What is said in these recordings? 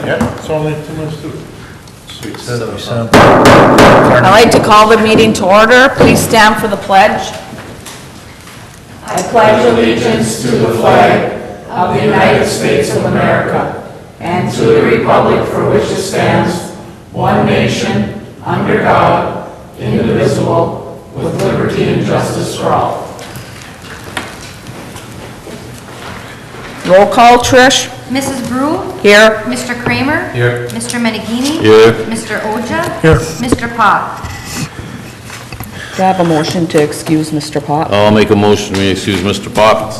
Yeah, it's only 2 minutes to it. I'd like to call the meeting to order. Please stand for the pledge. I pledge allegiance to the flag of the United States of America and to the republic for which it stands, one nation, under God, indivisible, with liberty and justice for all. Roll call, Trish. Mrs. Brew? Here. Mr. Kramer? Here. Mr. Menegini? Here. Mr. Oja? Here. Mr. Pop? Do I have a motion to excuse Mr. Pop? I'll make a motion to excuse Mr. Pop.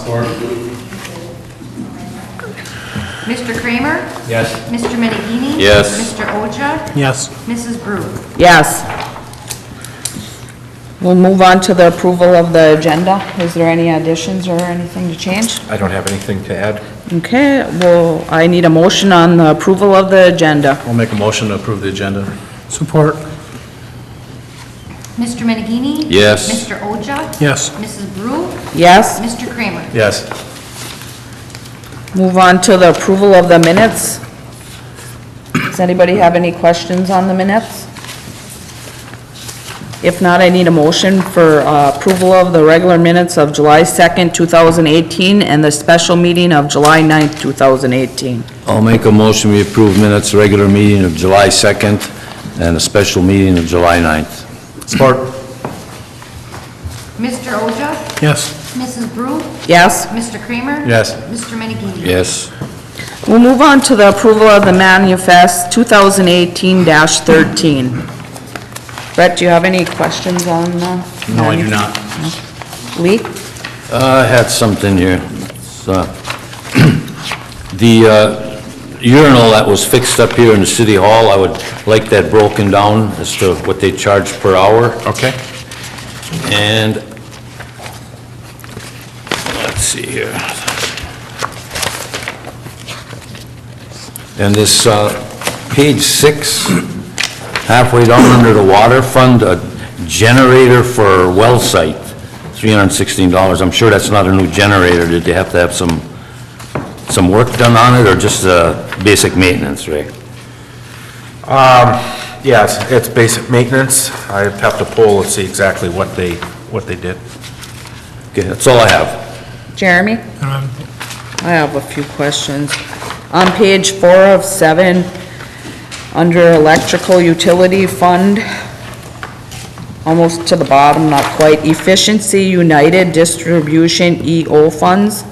Mr. Kramer? Yes. Mr. Menegini? Yes. Mr. Oja? Yes. Mrs. Brew? Yes. We'll move on to the approval of the agenda. Is there any additions or anything to change? I don't have anything to add. Okay, well, I need a motion on the approval of the agenda. I'll make a motion to approve the agenda. Support. Mr. Menegini? Yes. Mr. Oja? Yes. Mrs. Brew? Yes? Mr. Kramer? Yes. Move on to the approval of the minutes. Does anybody have any questions on the minutes? If not, I need a motion for approval of the regular minutes of July 2nd, 2018, and the special meeting of July 9th, 2018. I'll make a motion we approve minutes, regular meeting of July 2nd and a special meeting of July 9th. Support. Mr. Oja? Yes. Mrs. Brew? Yes? Mr. Kramer? Yes. Mr. Menegini? Yes. We'll move on to the approval of the manifest 2018-13. Brett, do you have any questions on? No, I do not. Lee? I had something here. The urinal that was fixed up here in the city hall, I would like that broken down as to what they charge per hour. Okay. And, let's see here. And this, page 6, halfway down under the water fund, a generator for well site, $316. I'm sure that's not a new generator. Did they have to have some work done on it, or just basic maintenance, Ray? Yeah, it's basic maintenance. I'd have to pull and see exactly what they did. Okay, that's all I have. Jeremy? I have a few questions. On page 4 of 7, under electrical utility fund, almost to the bottom, not quite, Efficiency United Distribution EO funds,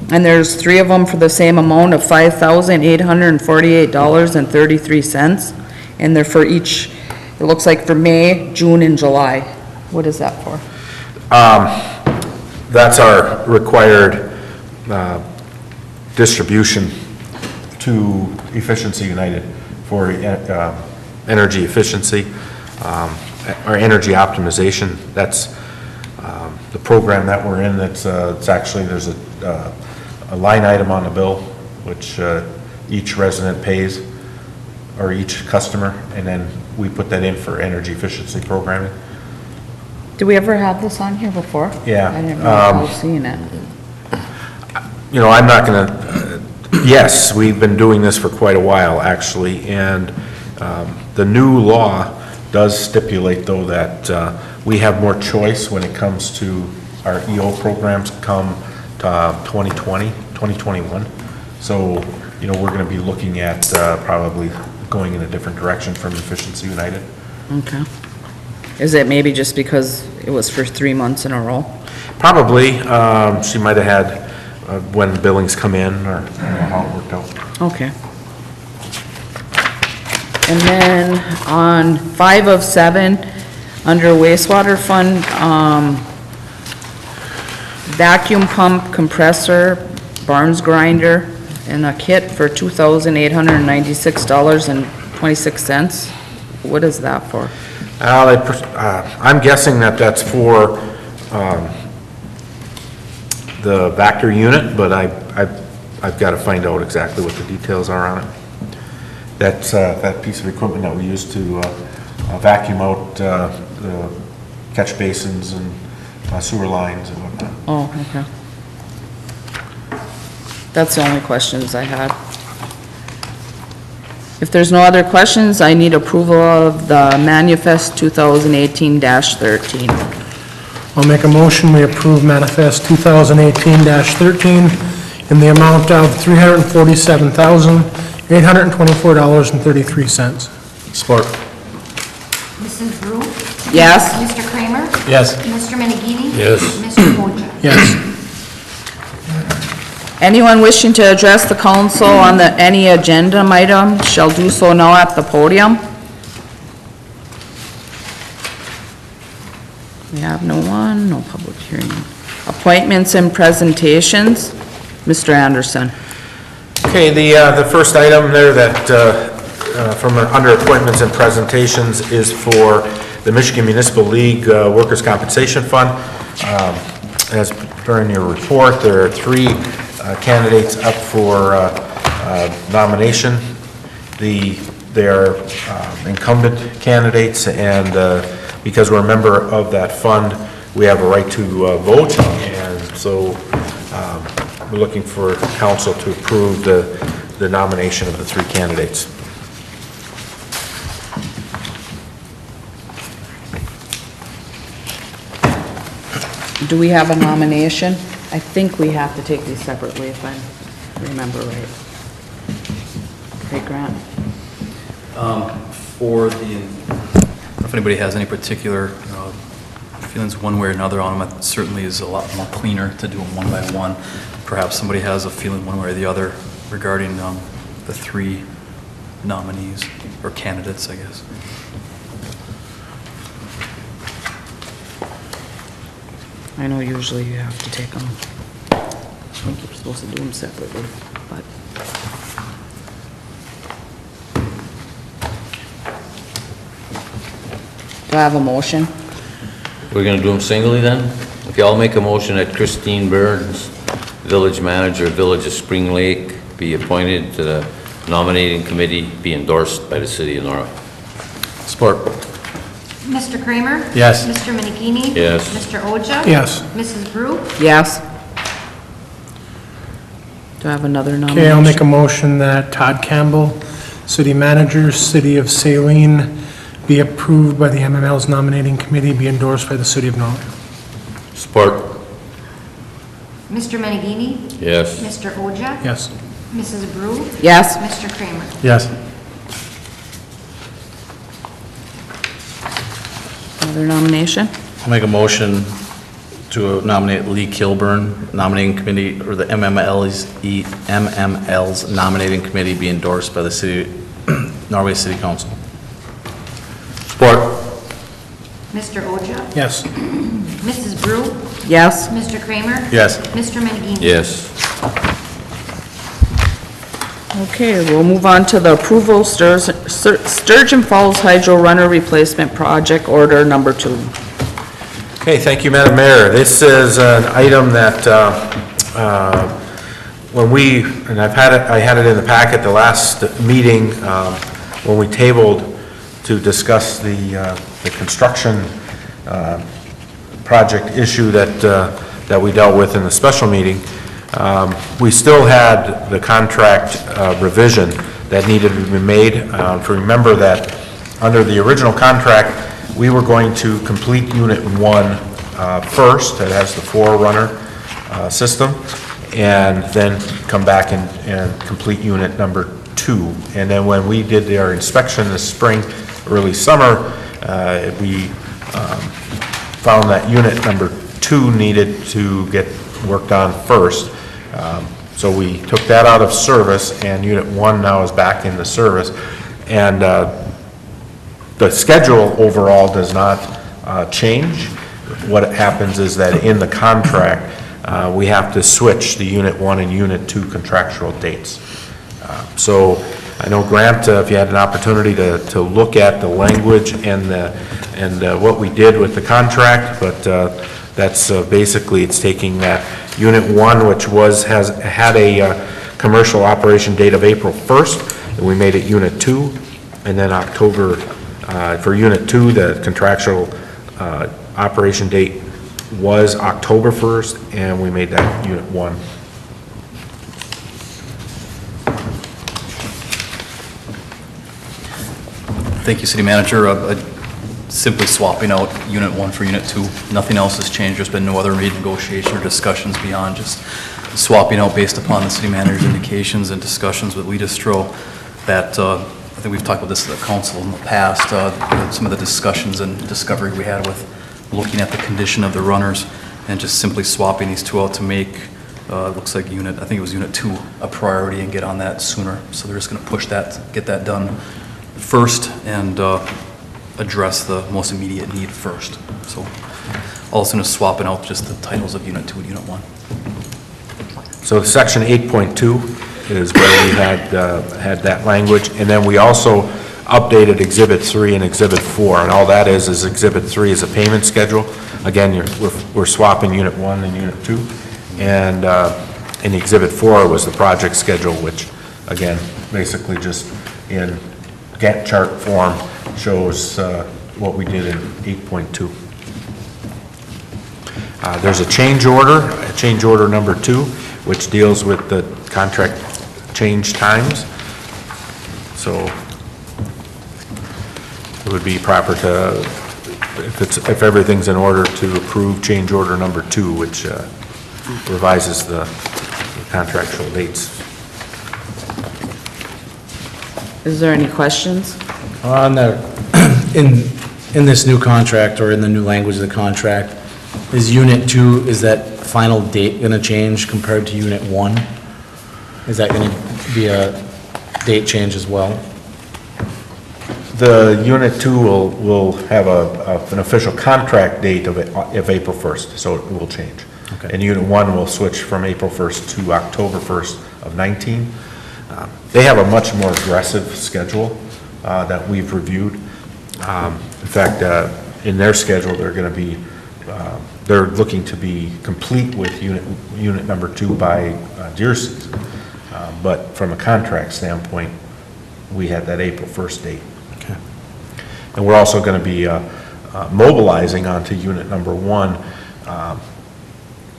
and there's 3 of them for the same amount of $5,848.33, and they're for each, it looks like for May, June, and July. What is that for? That's our required distribution to Efficiency United for energy efficiency, or energy optimization. That's the program that we're in. That's it's actually, there's a line item on the bill which each resident pays, or each customer, and then we put that in for energy efficiency programming. Did we ever have this on here before? Yeah. I didn't remember seeing it. You know, I'm not going to, yes, we've been doing this for quite a while, actually, and the new law does stipulate, though, that we have more choice when it comes to our EO programs come 2020, 2021. So, you know, we're going to be looking at probably going in a different direction from Efficiency United. Okay. Is it maybe just because it was for 3 months in a row? Probably, she might have had when billings come in, or I don't know how it worked out. Okay. And then on 5 of 7, under wastewater fund, vacuum pump, compressor, Barnes grinder, and a kit for $2,896.26. What is that for? I'm guessing that that's for the Vector unit, but I've got to find out exactly what the details are on it. That's that piece of equipment that we use to vacuum out the catch basins and sewer lines and whatnot. Oh, okay. That's the only questions I had. If there's no other questions, I need approval of the manifest 2018-13. I'll make a motion, we approve manifest 2018-13 in the amount of $347,824.33. Support. Mrs. Brew? Yes? Mr. Kramer? Yes. Mr. Menegini? Yes. Mr. Boja? Yes. Anyone wishing to address the council on any agenda item shall do so now at the podium. We have no one, no public hearing. Appointments and presentations. Mr. Anderson. Okay, the first item there that, from under appointments and presentations is for the Michigan Municipal League Workers' Compensation Fund. As per in your report, there are 3 candidates up for nomination. They are incumbent candidates, and because we're a member of that fund, we have a right to vote, and so we're looking for council to approve the nomination of the 3 candidates. Do we have a nomination? I think we have to take these separately if I remember right. Okay, Grant? If anybody has any particular feelings one way or another on them, it certainly is a lot more cleaner to do them one by one. Perhaps somebody has a feeling one way or the other regarding the 3 nominees, or candidates, I guess. I know usually you have to take them. I think you're supposed to do them separately, but. Do I have a motion? We're gonna do them singly then? Okay, I'll make a motion that Christine Burns, Village Manager, Village of Spring Lake, be appointed to the nominating committee, be endorsed by the city of Norway. Support. Mr. Kramer? Yes. Mr. Menegini? Yes. Mr. Oja? Yes. Mrs. Brew? Yes. Do I have another nomination? Okay, I'll make a motion that Todd Campbell, City Manager, City of Saline, be approved by the MML's nominating committee, be endorsed by the City of Norway. Support. Mr. Menegini? Yes. Mr. Oja? Yes. Mrs. Brew? Yes. Mr. Kramer? Yes. Another nomination? I'll make a motion to nominate Lee Kilburn, nominating committee, or the MML's nominating committee be endorsed by the city, Norway City Council. Support. Mr. Oja? Yes. Mrs. Brew? Yes. Mr. Kramer? Yes. Mr. Menegini? Yes. Okay, we'll move on to the approval Sturgeon Falls Hydro Runner Replacement Project Order Number 2. Okay, thank you, Madam Mayor. This is an item that I had it in the packet the last meeting when we tabled to discuss the construction project issue that we dealt with in the special meeting. We still had the contract revision that needed to be made. If you remember that under the original contract, we were going to complete Unit 1 first, that has the Forerunner system, and then come back and complete Unit number 2. And then when we did our inspection this spring, early summer, we found that Unit number 2 needed to get worked on first. So we took that out of service, and Unit 1 now is back into service. And the schedule overall does not change. What happens is that in the contract, we have to switch the Unit 1 and Unit 2 contractual dates. So I know, Grant, if you had an opportunity to look at the language and what we did with the contract, but that's basically, it's taking that Unit 1, which had a commercial operation date of April 1st, and we made it Unit 2, and then October, for Unit 2, the contractual operation date was October 1st, and we made that Unit 1. Thank you, City Manager. Simply swapping out Unit 1 for Unit 2. Nothing else has changed. There's been no other renegotiation or discussions beyond just swapping out based upon the City Manager's indications and discussions with Leadistro that, I think we've talked about this at the council in the past, some of the discussions and discovery we had with looking at the condition of the runners and just simply swapping these two out to make, it looks like I think it was Unit 2, a priority and get on that sooner. So they're just going to push that, get that done first and address the most immediate need first. So all it's going to swapping out just the titles of Unit 2 and Unit 1. So section 8.2 is where we had that language, and then we also updated Exhibit 3 and Exhibit 4, and all that is Exhibit 3 is a payment schedule. Again, we're swapping Unit 1 and Unit 2, and in Exhibit 4 was the project schedule, which, again, basically just in Gantt chart form shows what we did in 8.2. There's a change order number 2, which deals with the contract change times. So it would be proper to, if everything's in order, to approve change order number 2, which revises the contractual dates. Is there any questions? On the, in this new contract, or in the new language of the contract, is Unit 2, is that final date going to change compared to Unit 1? Is that going to be a date change as well? The Unit 2 will have an official contract date of April 1st, so it will change. Okay. And Unit 1 will switch from April 1st to October 1st of 19. They have a much more aggressive schedule that we've reviewed. In fact, in their schedule, they're going to be, they're looking to be complete with unit number 2 by deer season. But from a contract standpoint, we had that April 1st date. Okay. And we're also going to be mobilizing onto unit number 1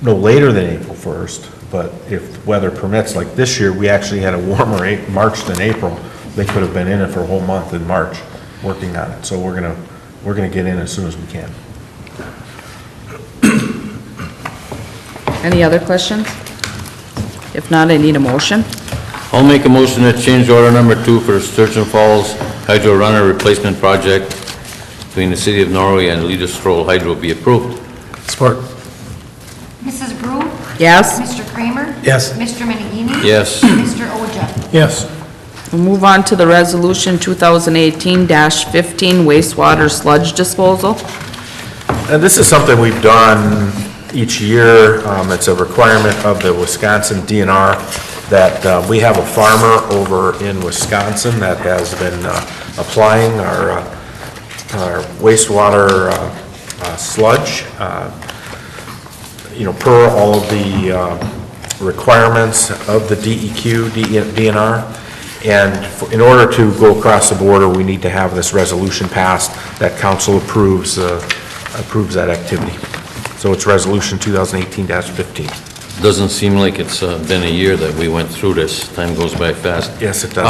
no later than April 1st, but if weather permits, like this year, we actually had a warmer March than April. They could have been in it for a whole month in March working on it. So we're gonna get in as soon as we can. Any other questions? If not, I need a motion. I'll make a motion that change order number 2 for the Sturgeon Falls Hydro Runner Replacement Project between the City of Norway and Leadistro Hydro be approved. Support. Mrs. Brew? Yes? Mr. Kramer? Yes. Mr. Menegini? Yes. Mr. Oja? Yes. We'll move on to the resolution 2018-15 wastewater sludge disposal. And this is something we've done each year. It's a requirement of the Wisconsin DNR that we have a farmer over in Wisconsin that has been applying our wastewater sludge, per all of the requirements of the DEQ, DNR. And in order to go across the border, we need to have this resolution passed that council approves that activity. So it's resolution 2018-15. Doesn't seem like it's been a year that we went through this. Time goes by fast. Yes, it does.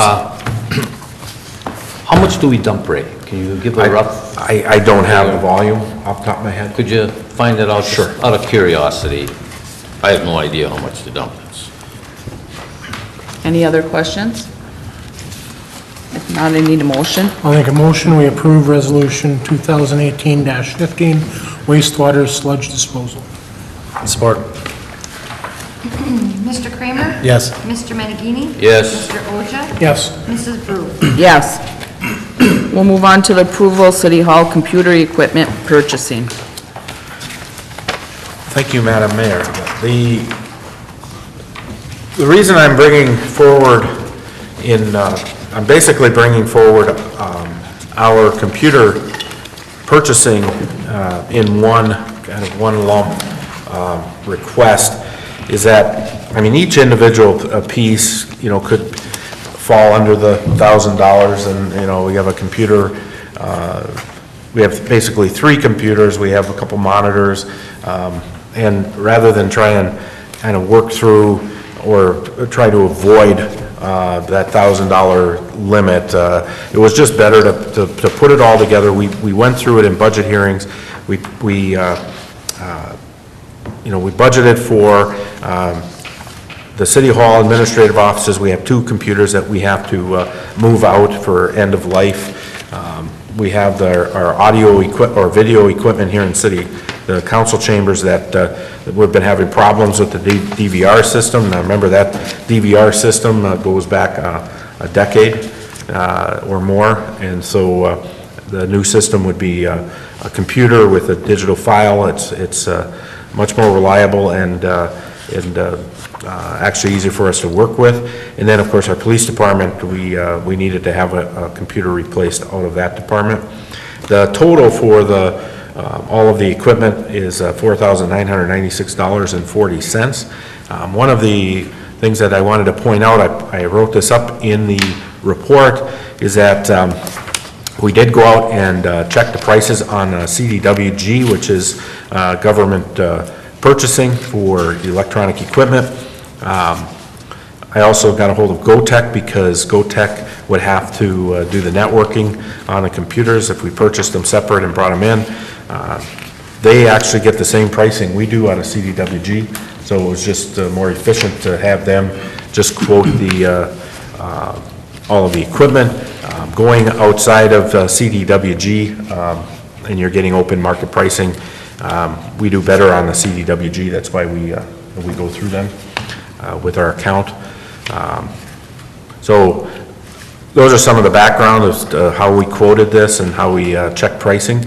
How much do we dump, Ray? Can you give a rough? I don't have the volume off the top of my head. Could you find that out? Sure. Out of curiosity. I have no idea how much to dump is. Any other questions? If not, I need a motion. I'll make a motion, we approve Resolution 2018-15 wastewater sludge disposal. Support. Mr. Kramer? Yes. Mr. Menegini? Yes. Mr. Oja? Yes. Mrs. Brew? Yes. We'll move on to the approval of City Hall computer equipment purchasing. Thank you, Madam Mayor. The reason I'm bringing forward I'm basically bringing forward our computer purchasing in one lump request is that, each individual piece, could fall under the $1,000, and, we have a computer, we have basically 3 computers, we have a couple monitors, and rather than try and kind of work through or try to avoid that $1,000 limit. It was just better to put it all together. We went through it in budget hearings. We budgeted for the City Hall administrative offices. We have 2 computers that we have to move out for end of life. We have our audio or video equipment here in city, the council chambers that we've been having problems with the DVR system. Now, remember that DVR system goes back a decade or more, and so the new system would be a computer with a digital file. It's much more reliable and actually easier for us to work with. And then, of course, our police department, we needed to have a computer replaced out of that department. The total for all of the equipment is $4,996.40. One of the things that I wanted to point out, I wrote this up in the report, is that we did go out and check the prices on CDWG, which is government purchasing for electronic equipment. I also got a hold of GoTech because GoTech would have to do the networking on the computers if we purchased them separate and brought them in. They actually get the same pricing we do out of CDWG, so it was just more efficient to have them just quote all of the equipment. Going outside of CDWG, and you're getting open market pricing, we do better on the CDWG. That's why we go through them with our account. So those are some of the background as to how we quoted this and how we check pricing.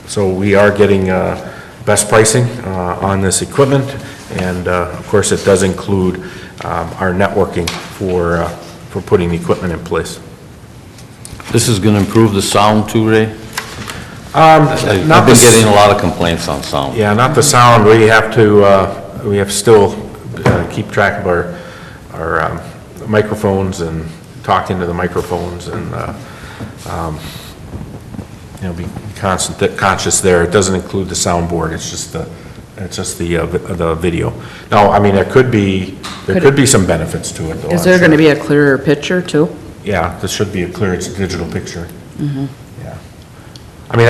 So we are getting best pricing on this equipment, and of course it does include our networking for putting the equipment in place. This is going to improve the sound too, Ray? I've I've been getting a lot of complaints on sound. Yeah, not the sound. We have to still keep track of our microphones and talk into the microphones and, be conscious there. It doesn't include the soundboard. It's just the video. Now, I mean, there could be some benefits to it, though. Is there going to be a clearer picture, too? Yeah, this should be a clear, it's a digital picture. Yeah. I mean,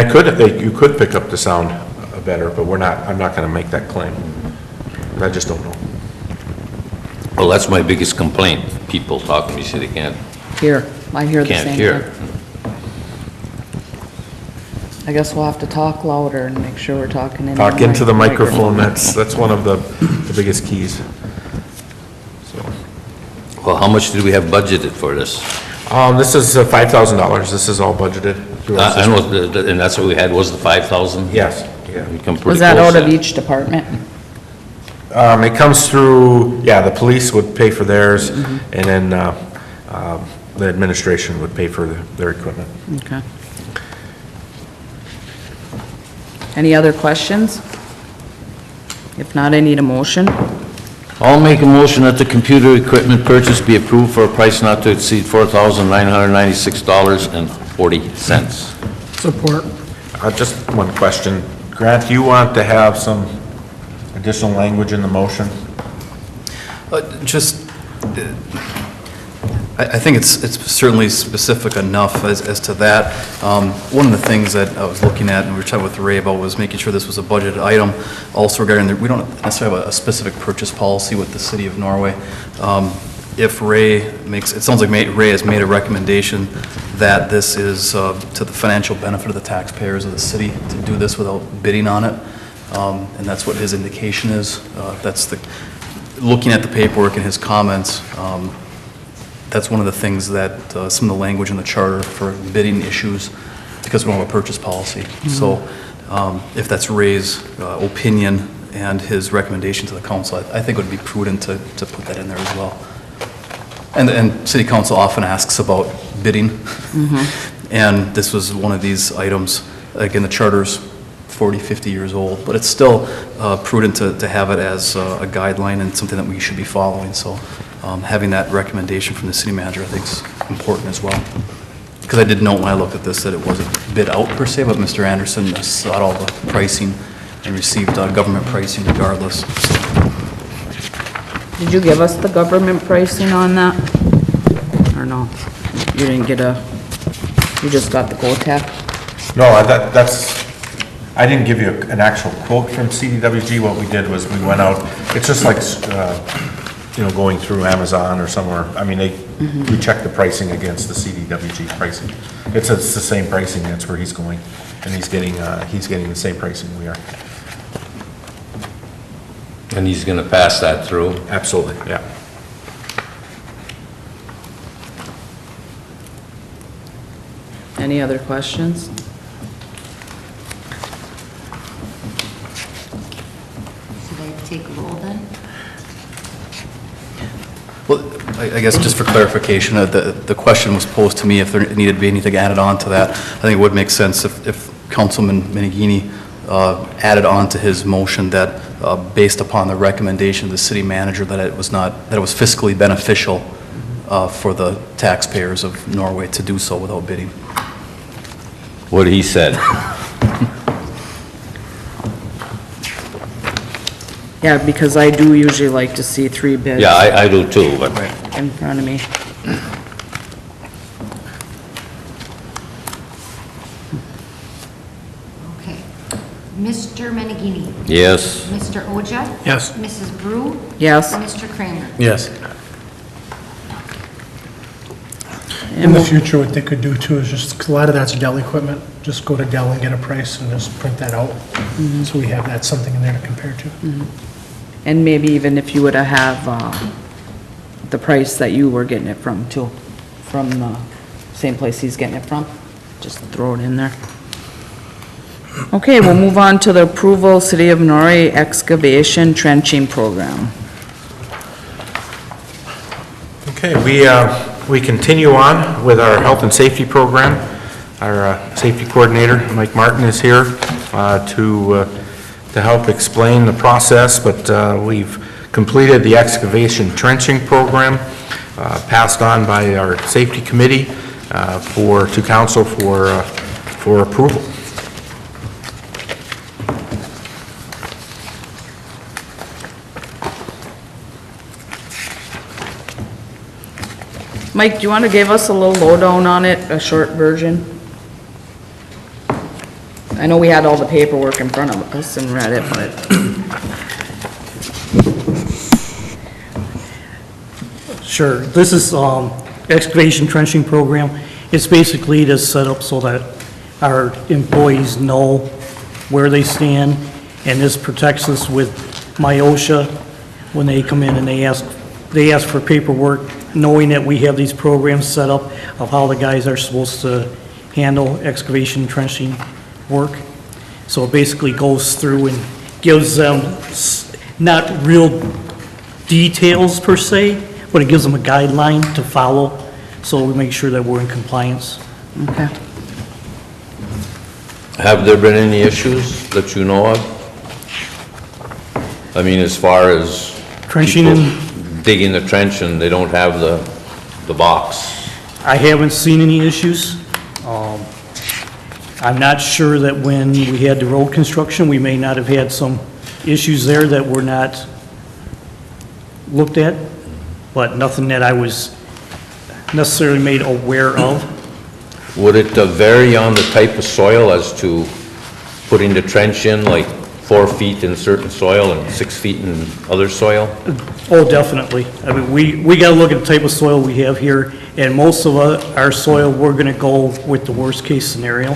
you could pick up the sound better, but I'm not going to make that claim. I just don't know. Well, that's my biggest complaint. People talk to me, say they can't I hear the same Can't thing. hear. I guess we'll have to talk louder and make sure we're talking into Talk into the microphone, that's one of the biggest keys. So, Well, how much did we have budgeted for this? this is $5,000, this is all budgeted. through our I know, system. and that's what we had, was the 5,000? Yes, yeah. We come pretty Was that close out of then. each department? It comes through, the police would pay for theirs, and then the administration would pay for their equipment. Okay. Any other questions? If not, I need a motion. I'll make a motion that the computer equipment purchase be approved for a price not to exceed $4,996.40. Support. Just one question. Grant, do you want to have some additional language in the motion? I think it's certainly specific enough as to that. One of the things that I was looking at, and we were talking with Ray about, was making sure this was a budgeted item. Also regarding, we don't necessarily have a specific purchase policy with the city of Norway. If Ray it sounds like Ray has made a recommendation that this is to the financial benefit of the taxpayers of the city to do this without bidding on it. And that's what his indication is. Looking at the paperwork and his comments, that's one of the things that, some of the language in the charter for bidding issues, because we don't have a purchase policy. So if that's Ray's opinion and his recommendation to the council, I think it would be prudent to put that in there as well. And city council often asks about bidding. And this was one of these items. Again, the charter's 40, 50 years old, but it's still prudent to have it as a guideline and something that we should be following. So having that recommendation from the city manager, I think, is important as well. Because I did note when I looked at this that it wasn't bid out per se, but Mr. Anderson sought all the pricing and received government pricing regardless. So, Did you give us the government pricing on that? Or no? You didn't get you just got the quote tech? No, I didn't give you an actual quote from CDWG. What we did was we went out, it's just like, going through Amazon or somewhere. I mean, we checked the pricing against the CDWG pricing. It's the same pricing, that's where he's going, and he's getting the same pricing we are. And he's gonna pass that through? Absolutely, yeah. Any other questions? Should I take a roll then? Well, I guess just for clarification, the question was posed to me if there needed to be anything added on to that. I think it would make sense if Councilman Menegini added on to his motion that based upon the recommendation of the city manager that it was fiscally beneficial for the taxpayers of Norway to do so without bidding. What he said. Yeah, because I do usually like to see 3 bids. Yeah, I do too, but In front of me. Okay. Mr. Menegini? yes. Mr. Oja? Yes. Mrs. Brew? Yes. Mr. Kramer? Yes. In the future, what they could do too is just, 'cause a lot of that's Dell equipment, just go to Dell and get a price and just print that out. So we have that, something in there to compare to. And maybe even if you would have the price that you were getting it from too, from the same place he's getting it from, just throw it in there. Okay, we'll move on to the approval, City of Norway excavation trenching program. Okay, we continue on with our health and safety program. Our safety coordinator, Mike Martin, is here to help explain the process, but we've completed the excavation trenching program, passed on by our safety committee to council for approval. Mike, do you want to give us a little lowdown on it, a short version? I know we had all the paperwork in front of us and read it, but... Sure. This is excavation trenching program. It's basically to set up so that our employees know where they stand, and this protects us with MyOSHA when they come in and they ask for paperwork, knowing that we have these programs set up of how the guys are supposed to handle excavation trenching work. So it basically goes through and gives them not real details per se, but it gives them a guideline to follow, so we make sure that we're in compliance. Okay. Have there been any issues that you know of? I mean, as far as Trenching people and, digging the trench and they don't have the box? I haven't seen any issues. I'm not sure that when we had the road construction, we may not have had some issues there that were not looked at, but nothing that I was necessarily made aware of. Would it vary on the type of soil as to putting the trench in, like 4 feet in certain soil and 6 feet in other soil? Oh, definitely. I mean, we gotta look at the type of soil we have here, and most of our soil, we're gonna go with the worst-case scenario.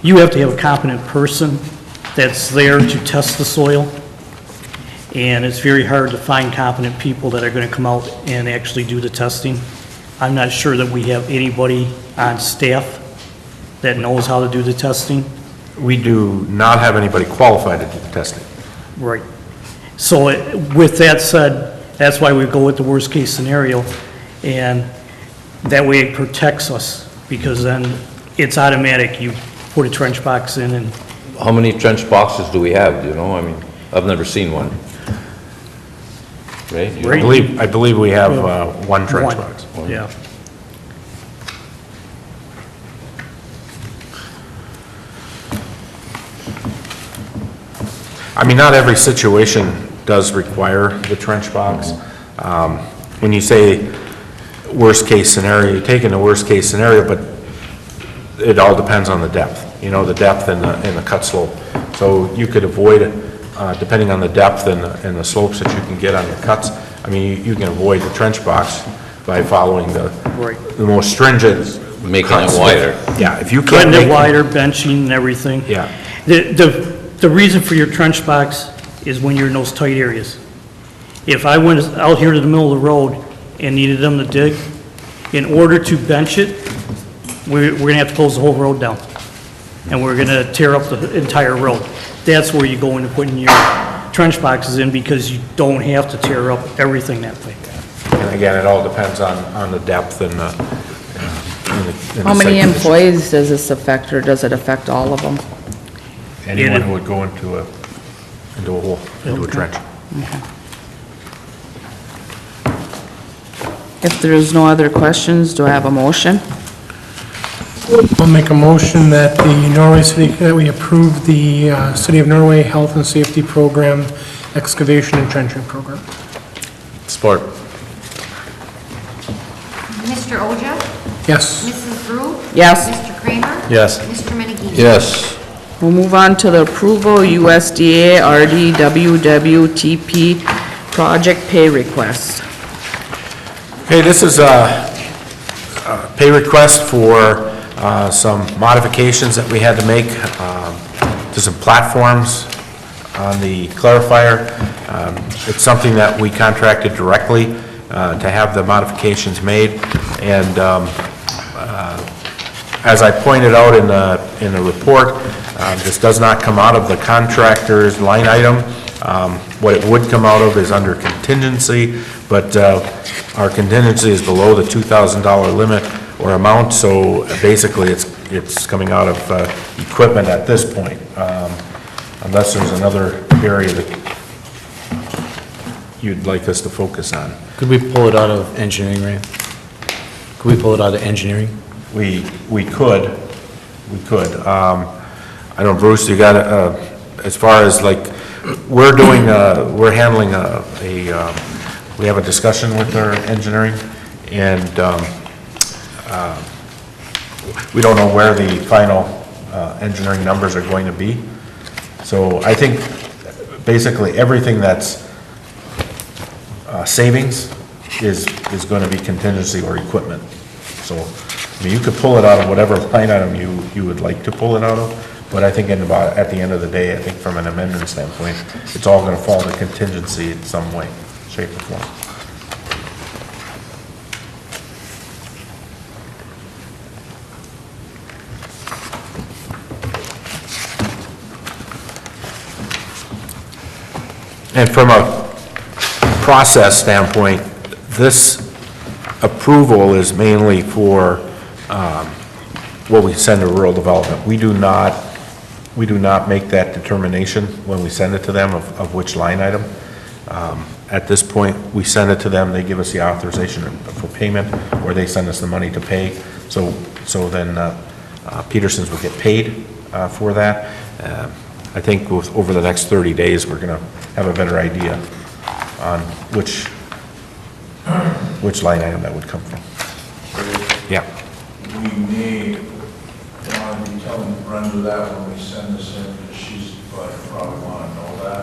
You have to have a competent person that's there to test the soil, and it's very hard to find competent people that are gonna come out and actually do the testing. I'm not sure that we have anybody on staff that knows how to do the testing. We do not have anybody qualified to do the testing. Right. So with that said, that's why we go with the worst-case scenario, and that way it protects us, because then it's automatic. You put a trench box in and... How many trench boxes do we have, do you know? I mean, I've never seen one. Right? You Right. know? I believe we have one trench One. box. Yeah. I mean, not every situation does require the trench box. When you say worst-case scenario, you're taking the worst-case scenario, but it all depends on the depth, the depth and the cut slope. So you could avoid, depending on the depth and the slopes that you can get on your cuts, I mean, you can avoid the trench box by following the most stringent. Making cuts. it wider. Yeah, if you can't Cutting make. it wider, benching and everything. Yeah. The reason for your trench box is when you're in those tight areas. If I went out here to the middle of the road and needed them to dig, in order to bench it, we're gonna have to close the whole road down. And we're gonna tear up the entire road. That's where you go into putting your trench boxes in, because you don't have to tear up everything that way. And again, it all depends on the depth and the. How many employees does this affect, or does it affect all of them? Anyone who would go into a hole, into a trench. If there is no other questions, do I have a motion? I'll make a motion that that we approve the City of Norway Health and Safety Program excavation and trenching program. Support. Mr. Oja? Yes. Mrs. Drew? Yes. Mr. Kramer? Yes. Mr. Menegini? Yes. We'll move on to the approval USDA RDWWTP project pay request. Okay, this is a pay request for some modifications that we had to make to some platforms on the clarifier. It's something that we contracted directly to have the modifications made, and as I pointed out in the report, this does not come out of the contractor's line item. What it would come out of is under contingency, but our contingency is below the $2,000 limit or amount, so basically it's coming out of equipment at this point, unless there's another area that you'd like us to focus on. Could we pull it out of engineering, Ray? Could we pull it out of engineering? We could. I don't know, Bruce, you got, as far as like, we're handling we have a discussion with our engineering, and we don't know where the final engineering numbers are going to be. So I think basically everything that's savings is going to be contingency or equipment. So, I mean, you could pull it out of whatever line item you would like to pull it out of, but I think at the end of the day, I think from an amendment standpoint, it's all going to fall to contingency in some way, shape, or form. And from a process standpoint, this approval is mainly for what we send to rural development. We do not make that determination when we send it to them of which line item. At this point, we send it to them, they give us the authorization for payment, or they send us the money to pay. So then Peterson's will get paid for that. I think over the next 30 days, we're going to have a better idea on which line item that would come from. Yeah. We may want to be telling Brenda that when we send this in, because she's probably want to know that.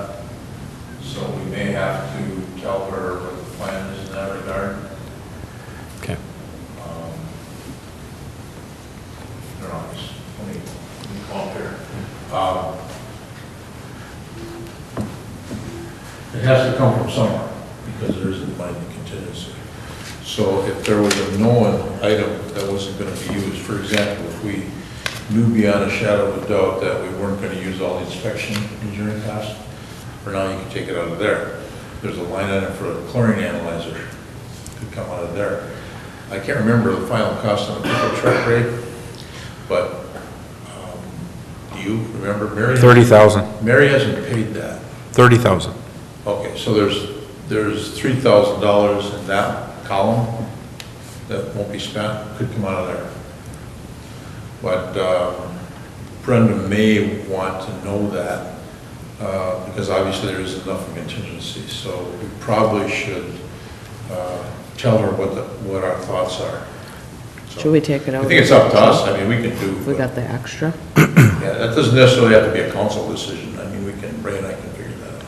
So we may have to tell her what the plan is in that regard. Okay. I don't know, let me call here. It has to come from somewhere, because there isn't binding contingency. So if there was a known item that wasn't going to be used, for example, if we knew beyond a shadow of a doubt that we weren't going to use all the inspection engineering costs, for now you can take it out of there. There's a line item for a chlorine analyzer, could come out of there. I can't remember the final cost on the pickup truck rate, but do you remember? Mary? 30,000. Mary hasn't paid that. 30,000. Okay, so there's $3,000 in that column that won't be spent, could come out of there. But Brenda may want to know that because obviously there isn't enough in contingency. So we probably should tell her what our thoughts are. So, Should we take it out? I think it's up to us, I mean, we can do. We got the extra? Yeah, that doesn't necessarily have to be a council decision, I mean, Ray and I can figure that out.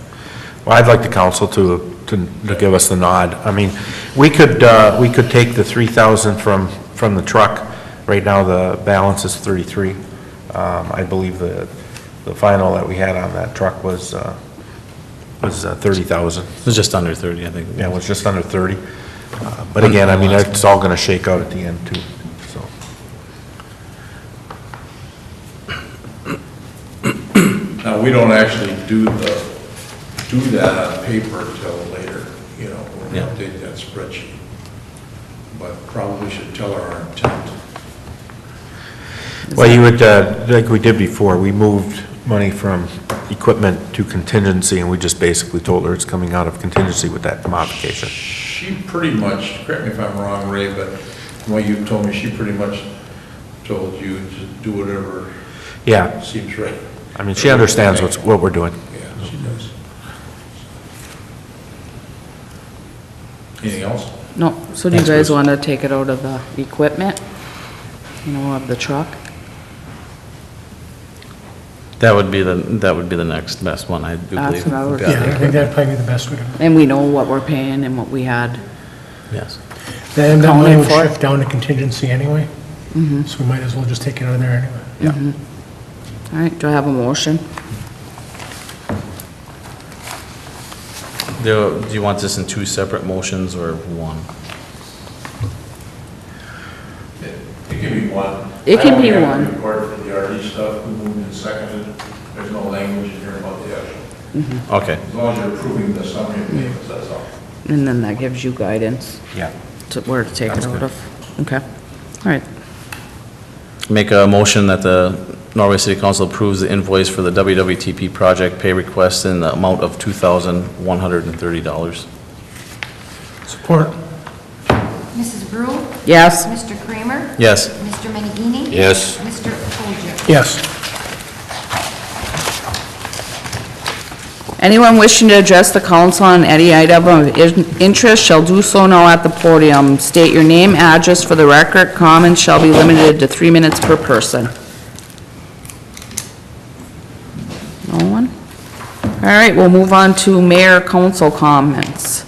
Well, I'd like the council to give us the nod. I mean, we could take the 3,000 from the truck. Right now, the balance is 33. I believe the final that we had on that truck was 30,000. It was just under 30, I think. Yeah, it was just under 30. But again, I mean, it's all gonna shake out at the end too, so. Now, we don't actually do that on paper till later, you know, when we Yeah. update that spreadsheet. But probably should tell her our intent. Well, you would, like we did before, we moved money from equipment to contingency, and we just basically told her it's coming out of contingency with that modification. She pretty much, correct me if I'm wrong, Ray, but the way you told me, she pretty much told you to do whatever Yeah, seems right. I mean, she understands what we're doing. Yeah, she does. Anything else? No, so do you Thanks, guys Bruce. want to take it out of the equipment? You know, of the truck? That would be the next best one, I do believe. That's what I would- Got Yeah, I it. think that'd probably be the best way to. And we know what we're paying and what we had. Yes. Then that money Accounted would for. shift down to contingency anyway. So we might as well just take it out of there anyway. All right, do I have a motion? Do you want this in two separate motions or one? It can be one. It can be I one. only have to record for the RD stuff, who moved and seconded. There's no language in here about the actual. Okay, As long as you're approving the summary of payments, that's all. And then that gives you guidance Yeah. to where to take it That's out good. of. Okay, all right. make a motion that the Norway City Council approves the invoice for the WWTP project pay request in the amount of $2,130. Support. Mrs. Brew? Yes? Mr. Kramer? Yes. Mr. Menegini? Yes. Mr. Ogier? Yes. Anyone wishing to address the council on any item of interest shall do so now at the podium. State your name, address for the record. Comments shall be limited to 3 minutes per person. No one? All right, we'll move on to mayor council comments.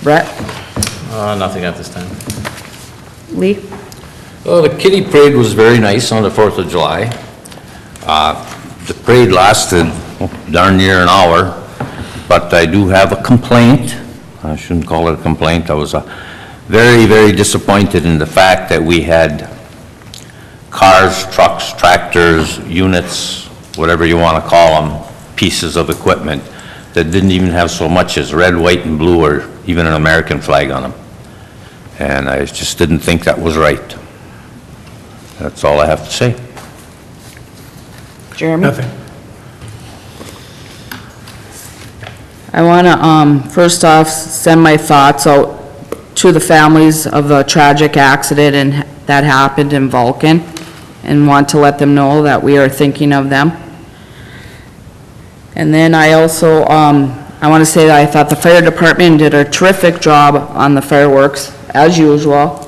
Brett? Nothing at this time. Lee? Well, the kitty parade was very nice on the 4th of July. The parade lasted darn near an hour, but I do have a complaint. I shouldn't call it a complaint. I was very, very disappointed in the fact that we had cars, trucks, tractors, units, whatever you want to call them, pieces of equipment that didn't even have so much as red, white, and blue, or even an American flag on them. And I just didn't think that was right. That's all I have to say. Jeremy? Nothing. I want to, first off, send my thoughts out to the families of the tragic accident that happened in Vulcan, and want to let them know that we are thinking of them. And then I also, I want to say that I thought the fire department did a terrific job on the fireworks, as usual.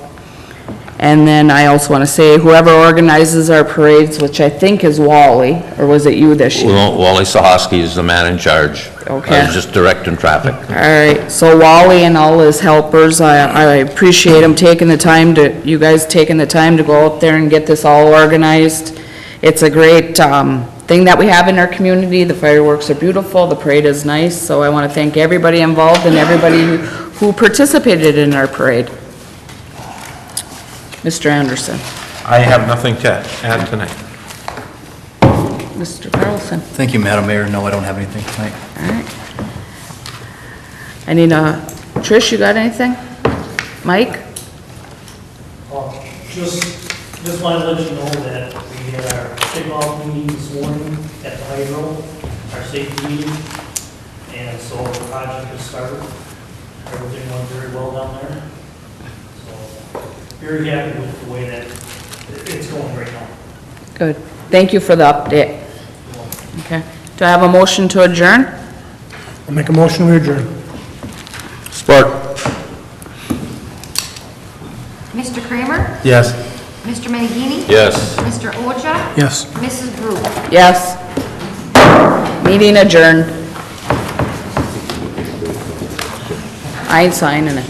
And then I also want to say whoever organizes our parades, which I think is Wally, or was it you this year? Well, Wally Sahosky is the man in charge. Okay. I was just directing traffic. All right, so Wally and all his helpers, I appreciate them taking the time you guys taking the time to go out there and get this all organized. It's a great, thing that we have in our community. The fireworks are beautiful, the parade is nice, so I want to thank everybody involved and everybody who participated in our parade. Mr. Anderson. I have nothing to add tonight. Mr. Carlson. Thank you, Madam Mayor. No, I don't have anything tonight. All right. I need Trish, you got anything? Mike? Just wanted to let you know that we had our kickoff meeting this morning at the Hydro, our safety meeting, and so the project has started. Everything went very well down there. So, very happy with the way that it's going right now. Good. Thank you for the update. Okay. Do I have a motion to adjourn? I'll make a motion, we adjourn. Support. Yes. Mr. Magini? Yes. Mr. Oja? Yes. Mrs. Brew? Yes. Meeting adjourned. I ain't signing it.